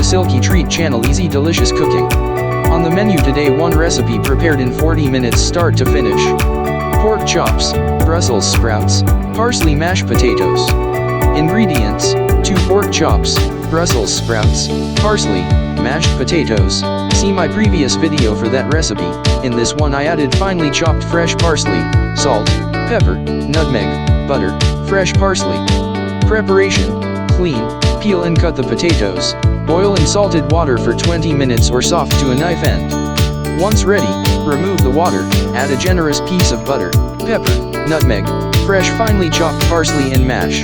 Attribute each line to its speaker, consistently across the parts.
Speaker 1: Silkytreat Channel. Easy delicious cooking. On the menu today, one recipe prepared in 40 minutes start to finish. Pork chops, Brussels sprouts, parsley, mashed potatoes. Ingredients: 2 pork chops, Brussels sprouts, parsley, mashed potatoes. See my previous video for that recipe. In this one I added finely chopped fresh parsley, salt, pepper, nutmeg, butter, fresh parsley. Preparation: clean, peel and cut the potatoes. Boil in salted water for 20 minutes or soft to a knife end. Once ready, remove the water, add a generous piece of butter, pepper, nutmeg, fresh finely chopped parsley and mash.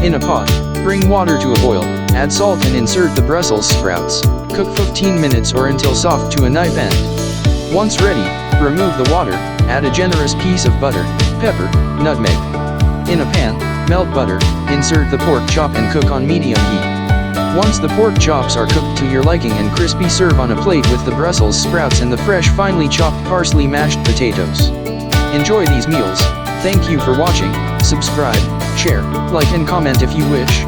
Speaker 1: In a pot, bring water to a boil, add salt and insert the Brussels sprouts. Cook 15 minutes or until soft to a knife end. Once ready, remove the water, add a generous piece of butter, pepper, nutmeg. In a pan, melt butter, insert the pork chop and cook on medium heat. Once the pork chops are cooked to your liking and crispy, serve on a plate with the Brussels sprouts and the fresh finely chopped parsley mashed potatoes. Enjoy these meals. Thank you for watching. Subscribe, share, like and comment if you wish.